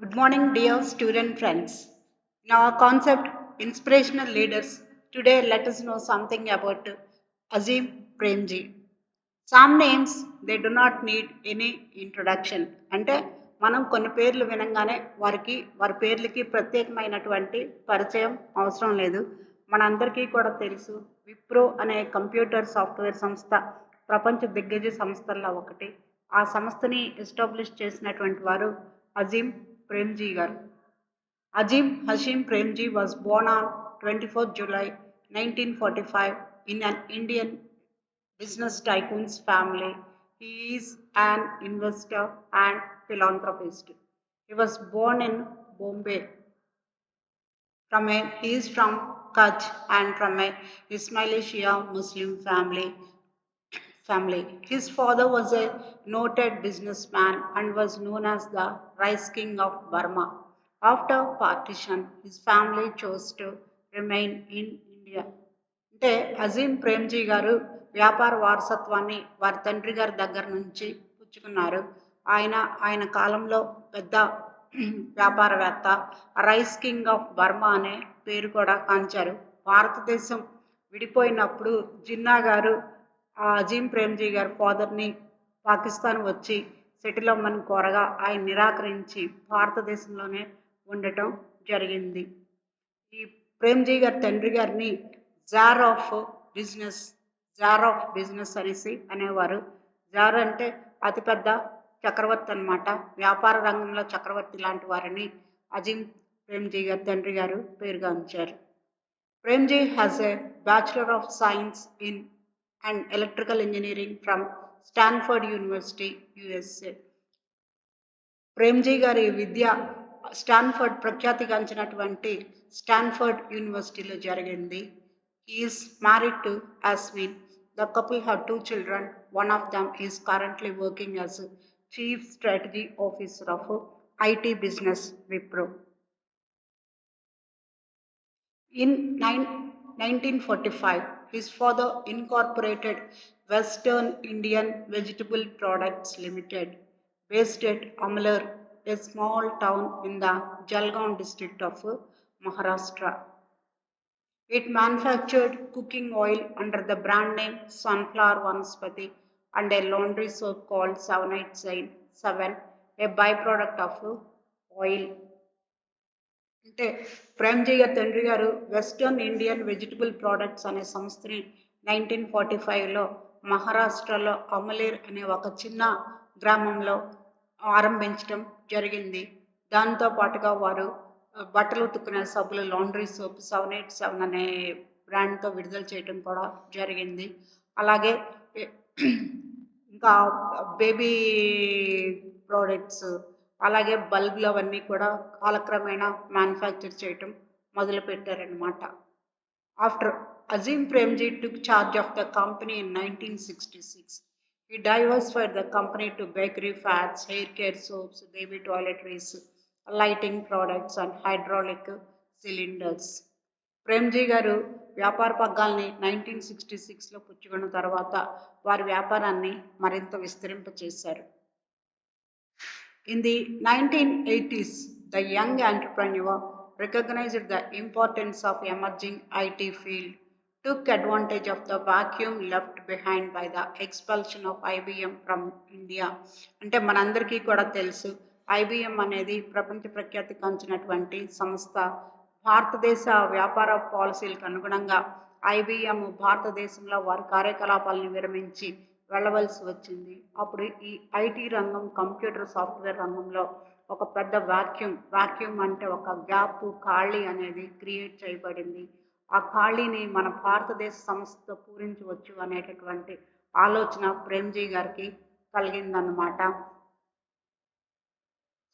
Good morning, dear student friends. In our concept, Inspirational Leaders, today let us know something about Azim Premji. Some names, they do not need any introduction. అంటే మనం కొన్ని పేర్లు వినంగానే వారి పేర్లకి ప్రత్యేకమైనటువంటి పరిచయం అవసరం లేదు. మనందరికీ కూడా తెలుసు విప్రో అనే కంప్యూటర్ సాఫ్ట్వేర్ సంస్థ ప్రపంచ దిగ్గజ సంస్థల్లో ఒకటి. ఆ సంస్థని ఎస్టాబ్లిష్ చేసినటువంటి వారు అజీం ప్రేమ్జీ గారు. Azim Hashim Premji was born on 24th July 1945 in an Indian business tycoon's family. He is an investor and philanthropist. He was born in Bombay. He is from Kutch and from a Ismaili Shia Muslim family. His father was a noted businessman and was known as the Rice King of Burma. After partition, his family chose to remain in India. అంటే అజీం ప్రేమ్జీ గారు వ్యాపార వారసత్వాన్ని వారి తండ్రి గారి దగ్గర నుంచి పుచ్చుకున్నారు. ఆయన ఆయన కాలంలో పెద్ద వ్యాపారవేత్త, రైస్ కింగ్ ఆఫ్ బర్మా అనే పేరు కూడా కాంచారు. భారతదేశం విడిపోయినప్పుడు జిన్నా గారు అజీం ప్రేమ్జీ గారి ఫాదర్ని పాకిస్తాన్ వచ్చి సెటిల్ అవ్వమని కోరగా ఆయన నిరాకరించి భారతదేశంలోనే ఉండటం జరిగింది. ఈ ప్రేమ్జీ గారి తండ్రి గారిని జార్ ఆఫ్ బిజినెస్ అనేసి అనేవారు. జార్ అంటే అతిపెద్ద చక్రవర్తి అన్నమాట. వ్యాపార రంగంలో చక్రవర్తి లాంటి వారిని అజీం ప్రేమ్జీ గారి తండ్రి గారు పేరుగాంచారు. Premji has a Bachelor of Science in and Electrical Engineering from Stanford University, USA. Premji గారి విద్య స్టాన్ఫర్డ్ ప్రఖ్యాతిగాంచినటువంటి స్టాన్ఫర్డ్ యూనివర్సిటీలో జరిగింది. ఈస్ మ్యారీడ్ టు అస్మిన్. The couple have 2 children. One of them is currently working as Chief Strategy Officer of IT business Wipro. In 1945, his father incorporated Western Indian Vegetable Products Limited, based at Amlar, a small town in the Jalgaon district of Maharashtra. It manufactured cooking oil under the brand name Sunflower Vanaspati and a laundry soap called 787, a byproduct of oil. అంటే ప్రేమ్జీ గారి తండ్రి గారు western Indian vegetable products అనే సంస్థని 1945లో మహారాష్ట్రలో అమలేర్ అనే ఒక చిన్న గ్రామంలో ఆరంభించడం జరిగింది. దాంతో పాటుగా వారు బట్టలు ఉతుక్కునే సబ్బులు లాండ్రీ సోప్ 787 అనే బ్రాండ్తో విడుదల చేయడం కూడా జరిగింది. అలాగే ఇంకా బేబీ ప్రోడక్ట్స్, అలాగే బల్బులు అవన్నీ కూడా కాలక్రమేణా మ్యానుఫ్యాక్చర్ చేయటం మొదలుపెట్టారనమాట. After Azim Premji took charge of the company in 1966. He diversified the company to bakery fats, hair care soaps, baby toiletries, lighting products and hydraulic cylinders. Premji గారు వ్యాపార పగ్గాల్ని 1966లో పుచ్చుకున్న తర్వాత వారి వ్యాపారాన్ని మరింత విస్తరింపచేశారు. In the 1980s, the young entrepreneur recognized the importance of emerging IT field, took advantage of the vacuum left behind by the expulsion of IBM from India. అంటే మనందరికీ కూడా తెలుసు IBM అనేది ప్రపంచ ప్రఖ్యాతి కాంచినటువంటి సంస్థ. భారతదేశ వ్యాపార పాలసీలకు అనుగుణంగా IBM భారతదేశంలో వారి కార్యకలాపాలను విరమించి వెళ్ళవలసి వచ్చింది. అప్పుడు ఈ IT రంగం కంప్యూటర్ సాఫ్ట్వేర్ రంగంలో ఒక పెద్ద వాక్యూమ్ అంటే ఒక గ్యాప్, ఖాళీ అనేది క్రియేట్ చేయబడింది. ఆ ఖాళీని మన భారతదేశ సంస్థతో పూరించవచ్చు అనేటటువంటి ఆలోచన ప్రేమ్జీ గారికి కలిగిందన్నమాట.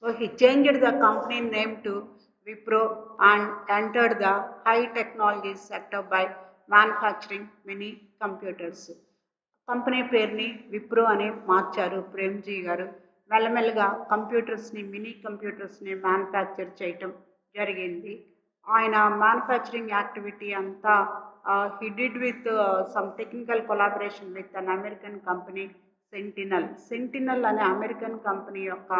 So he changed the company name to Wipro and entered the high technology sector by manufacturing many computers. Company పేరుని విప్రో అని మార్చారు ప్రేమ్జీ గారు. మెల్లమెల్లగా మినీ కంప్యూటర్స్ని మ్యానుఫ్యాక్చర్ చేయటం జరిగింది. ఆయన మ్యానుఫ్యాక్చరింగ్ యాక్టివిటీ అంతా he did with some technical collaboration with an American company Sentinel అనే అమెరికన్ కంపెనీ యొక్క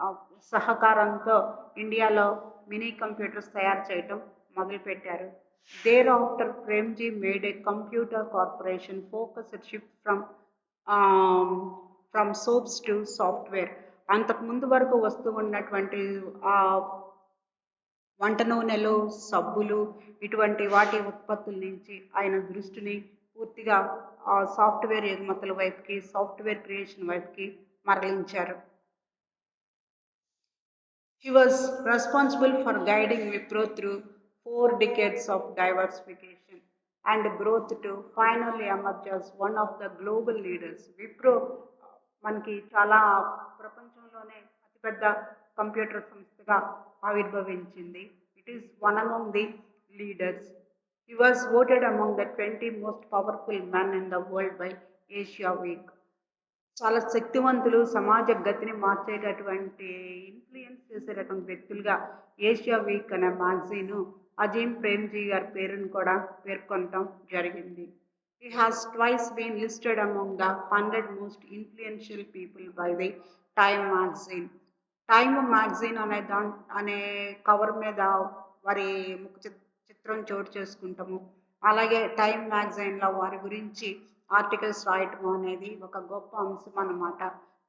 ఆ, సహకారంతో ఇండియాలో మినీ కంప్యూటర్స్ తయారు చేయటం మొదలుపెట్టారు. Thereafter Premji made a computer corporation focused shift from soaps to software. అంతకు ముందు వరకు వస్తూ ఉన్నటువంటి ఆ వంట నూనెలు, సబ్బులు ఇటువంటి వాటి ఉత్పత్తుల నుంచి ఆయన దృష్టిని పూర్తిగా సాఫ్ట్వేర్ ఎగుమతుల వైపుకి, సాఫ్ట్వేర్ క్రియేషన్ వైపుకి మరలించారు. He was responsible for guiding Wipro through 4 decades of diversification and growth to finally emerge as one of the global leaders. Wipro మనకి చాలా ప్రపంచంలోనే అతిపెద్ద కంప్యూటర్ సంస్థగా ఆవిర్భవించింది. It is one among the leaders. He was voted among the 20 most powerful men in the world by Asia Week. చాలా శక్తివంతులు, సమాజ గతిని మార్చేటటువంటి ఇన్ఫ్లుయెన్స్ చేసేటటువంటి వ్యక్తులుగా ఏషియా వీక్ అనే మ్యాగజైన్ అజీం ప్రేమ్జీ గారి పేరును కూడా పేర్కొనటం జరిగింది. He has twice been listed among the 100 most influential people by the Time magazine. Time magazine అనే కవర్ మీద వారి ముఖ చిత్రం చోటు చేసుకుంటాము. అలాగే టైమ్ మ్యాగజైన్లో వారి గురించి ఆర్టికల్స్ రాయటం అనేది ఒక గొప్ప అంశం అన్నమాట.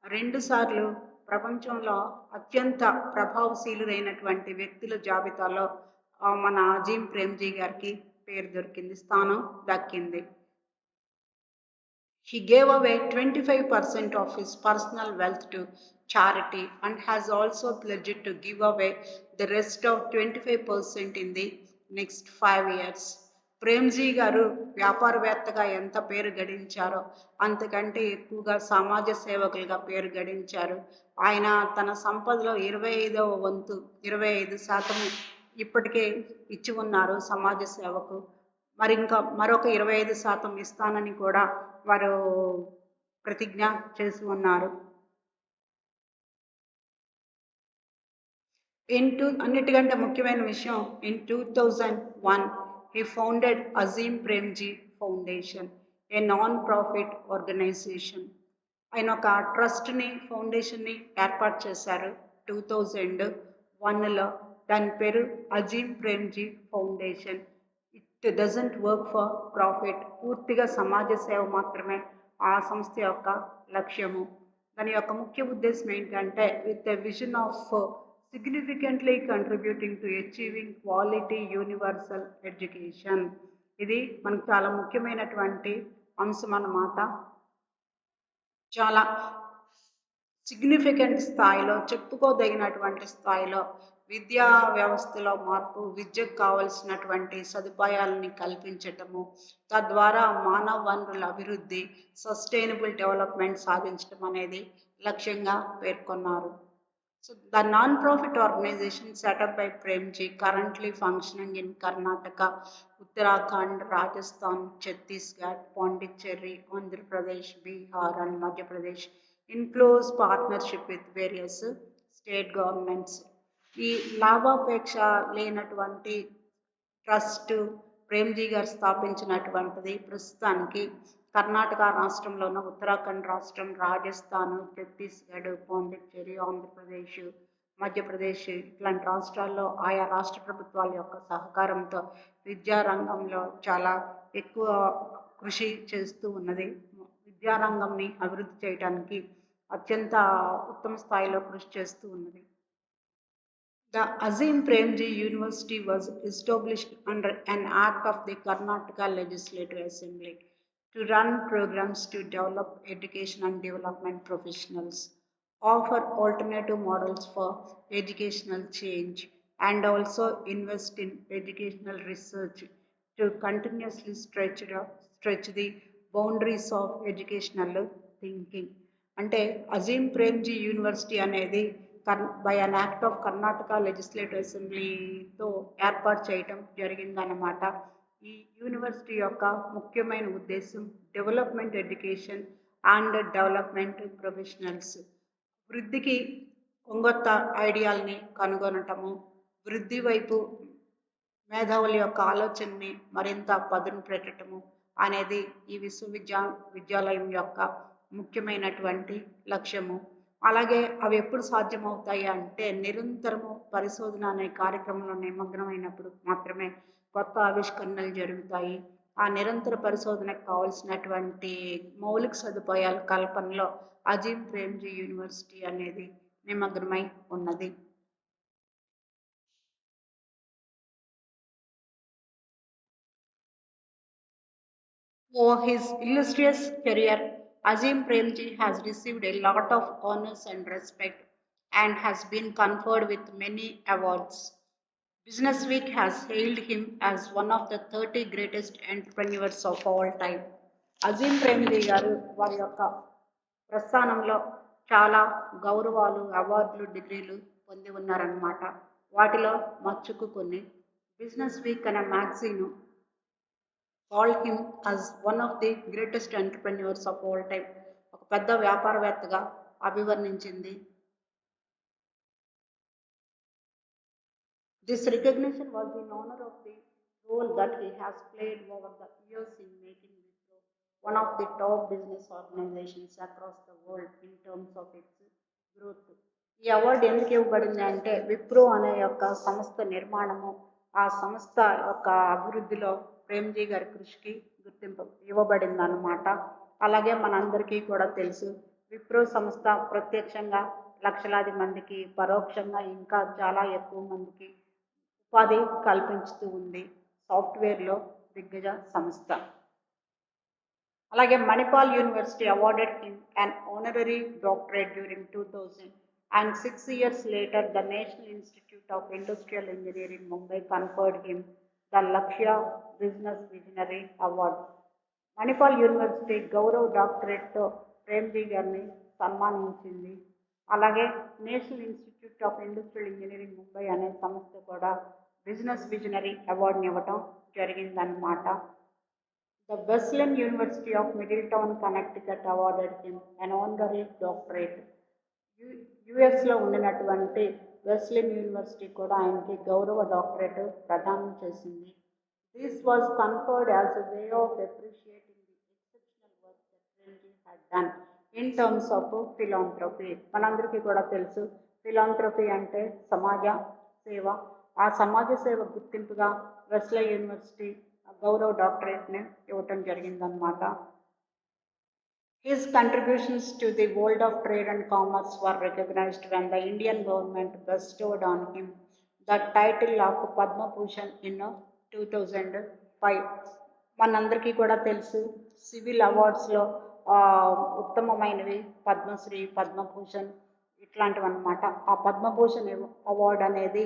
2 సార్లు ప్రపంచంలో అత్యంత ప్రభావశీలురైనటువంటి వ్యక్తుల జాబితాలో మన అజీం ప్రేమ్జీ గారికి పేరు దొరికింది, స్థానం దక్కింది. He gave away 25% of his personal wealth to charity and has also pledged to give away the rest of 25% in the next 5 years. Premji గారు వ్యాపారవేత్తగా ఎంత పేరు గడించారో అంతకంటే ఎక్కువగా సమాజ సేవకులుగా పేరు గడించారు. ఆయన తన సంపదలో 25వ వంతు 25% ఇప్పటికే ఇచ్చి ఉన్నారు సమాజ సేవకు. మరి ఇంకా మరొక 25% ఇస్తానని కూడా వారు ప్రతిజ్ఞ చేసి ఉన్నారు. అన్నిటికంటే ముఖ్యమైన విషయం, in 2001 he founded Azim Premji Foundation, a non-profit organization. ఆయన ఒక ట్రస్ట్ని, ఫౌండేషన్ని ఏర్పాటు చేశారు 2001లో. దాని పేరు Azeem Premji foundation. It doesn't work for profit. పూర్తిగా సమాజ సేవ మాత్రమే ఆ సంస్థ యొక్క లక్ష్యము. దాని యొక్క ముఖ్య ఉద్దేశం ఏంటంటే with a vision of significantly contributing to achieving quality universal education. ఇది మనకు చాలా ముఖ్యమైనటువంటి అంశం అన్నమాట. చాలా సిగ్నిఫికెంట్ స్థాయిలో, చెప్పుకోదగినటువంటి స్థాయిలో విద్యా వ్యవస్థలో మార్పు, విద్యకు కావలసినటువంటి సదుపాయాలని కల్పించటము, తద్వారా మానవ వనరుల అభివృద్ధి, సస్టైనబుల్ డెవలప్మెంట్ సాధించడం అనేది లక్ష్యంగా పేర్కొన్నారు. So the non-profit organization set up by Premji currently functioning in Karnataka, Uttarakhand, Rajasthan, Chhattisgarh, Pondicherry, Andhra Pradesh, Bihar and Madhya Pradesh in close partnership with various state governments. ఈ లాభాపేక్ష లేనటువంటి trust Premji గారు స్థాపించినటువంటిది ప్రస్తుతానికి కర్ణాటక రాష్ట్రంలోను, ఉత్తరాఖండ్ రాష్ట్రం, రాజస్థాన్, ఛత్తీస్గఢ్, పాండిచ్చేరి, ఆంధ్రప్రదేశ్, మధ్యప్రదేశ్ ఇట్లాంటి రాష్ట్రాల్లో ఆయా రాష్ట్ర ప్రభుత్వాల యొక్క సహకారంతో విద్యారంగంలో చాలా ఎక్కువ కృషి చేస్తూ ఉన్నది. విద్యారంగంని అభివృద్ధి చేయడానికి అత్యంత ఉత్తమ స్థాయిలో కృషి చేస్తూ ఉన్నది. The Azim Premji University was established under an act of the Karnataka Legislative Assembly to run programs to develop education and development professionals, offer alternative models for educational change, and also invest in educational research to continuously stretch the boundaries of educational thinking. అంటే Azim Premji university అనేది by an act of Karnataka legislative అసెంబ్లీతో ఏర్పాటు చేయటం జరిగిందన్నమాట. ఈ university యొక్క ముఖ్యమైన ఉద్దేశం development education and development professionals. వృద్ధికి కొంగొత్త ఐడియాల్ని కనుగొనటము, వృద్ధి వైపు మేధావుల యొక్క ఆలోచనని మరింత పదును పెట్టడము అనేది ఈ విశ్వవిద్యాలయం యొక్క ముఖ్యమైనటువంటి లక్ష్యము. అలాగే అవి ఎప్పుడు సాధ్యమవుతాయి అంటే నిరంతరము పరిశోధన అనే కార్యక్రమంలో నిమగ్నమైనప్పుడు మాత్రమే కొత్త ఆవిష్కరణలు జరుగుతాయి. ఆ నిరంతర పరిశోధనకు కావాల్సినటువంటి మౌలిక సదుపాయాల కల్పనలో అజీం ప్రేమ్జీ యూనివర్సిటీ అనేది నిమగ్నమై ఉన్నది. For his illustrious career, Azim Premji has received a lot of honors and respect and has been conferred with many awards. Business Week has hailed him as one of the 30 greatest entrepreneurs of all time. Azeem Premji గారు వారి యొక్క ప్రస్థానంలో చాలా గౌరవాలు, అవార్డులు, డిగ్రీలు పొంది ఉన్నారన్నమాట. వాటిలో మచ్చుకు కొన్ని. బిజినెస్ వీక్ అనే magazine called him as one of the greatest entrepreneurs of all time. ఒక పెద్ద వ్యాపారవేత్తగా అభివర్ణించింది. This recognition was in honor of the role that he has played over the years in making Wipro one of the top business organizations across the world in terms of its growth. ఈ award ఎందుకు ఇవ్వబడింది అంటే విప్రో అనే యొక్క సంస్థ నిర్మాణము, ఆ సంస్థ యొక్క అభివృద్ధిలో ప్రేమ్జీ గారి కృషికి గుర్తింపు ఇవ్వబడింది అన్నమాట. అలాగే మనందరికీ కూడా తెలుసు విప్రో సంస్థ ప్రత్యక్షంగా లక్షలాది మందికి, పరోక్షంగా ఇంకా చాలా ఎక్కువ మందికి ఉపాధి కల్పించుతూ ఉంది. సాఫ్ట్వేర్లో దిగ్గజ సంస్థ. అలాగే Manipal university awarded him an honorary doctorate during 2000 and 6 years later the National Institute of Industrial Engineering Mumbai conferred him the Lakshya Business Visionary Award. Manipal university గౌరవ్ డాక్టరేట్తో ప్రేమ్జీ గారిని సన్మానించింది. అలాగే national institute of industrial engineering Mumbai అనే సంస్థ కూడా బిజినెస్ విజనరీ అవార్డుని ఇవ్వటం జరిగిందన్నమాట. The Wesleyan University of Middletown, Connecticut awarded him an honorary doctorate. యుఎస్లో ఉండినటువంటి వెస్లియన్ యూనివర్సిటీ కూడా ఆయనకి గౌరవ డాక్టరేట్ ప్రదానం చేసింది. This was conferred as a way of appreciating the exceptional work that Premji had done in terms of philanthropy. మనందరికీ కూడా తెలుసు ఫిలాంథ్రపీ అంటే సమాజ సేవ. ఆ సమాజ సేవ గుర్తింపుగా వెస్లే యూనివర్సిటీ గౌరవ డాక్టరేట్ని ఇవ్వటం జరిగిందనమాట. His contributions to the world of trade and commerce were recognized when the Indian government bestowed on him the title of Padma Bhushan in 2005. మనందరికీ కూడా తెలుసు సివిల్ అవార్డ్స్లో ఉత్తమమైనవి పద్మశ్రీ, పద్మభూషణ్ ఇట్లాంటివి అన్నమాట. ఆ పద్మభూషణ్ అవార్డు అనేది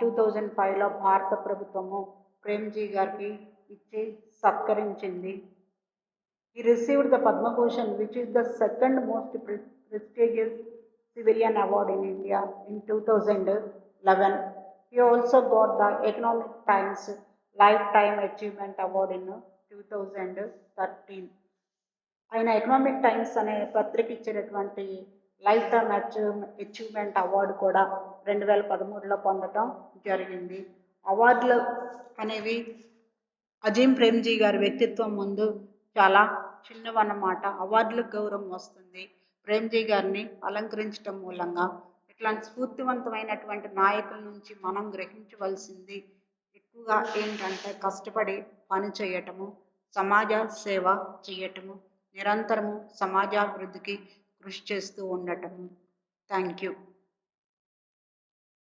2005లో భారత ప్రభుత్వము ప్రేమ్జీ గారికి ఇచ్చి సత్కరించింది. He received the Padma Bhushan, which is the second most prestigious civilian award in India in 2011. He also got the Economic Times Lifetime Achievement Award in 2013. ఆయన ఎకనామిక్ టైమ్స్ అనే పత్రిక ఇచ్చినటువంటి లైఫ్ టైమ్ అచీవ్మెంట్ అవార్డు కూడా 2013లో పొందటం జరిగింది. అవార్డులు అనేవి అజీం ప్రేమ్జీ గారి వ్యక్తిత్వం ముందు చాలా చిన్నవన్నమాట. అవార్డులకు గౌరవం వస్తుంది ప్రేమ్జీ గారిని అలంకరించడం మూలంగా. ఇట్లాంటి స్ఫూర్తివంతమైనటువంటి నాయకుల నుంచి మనం గ్రహించవలసింది ఎక్కువగా ఏంటంటే కష్టపడి పని చేయటము, సమాజ సేవ చేయటము, నిరంతరము సమాజాభివృద్ధికి కృషి చేస్తూ ఉండటము. Thank you.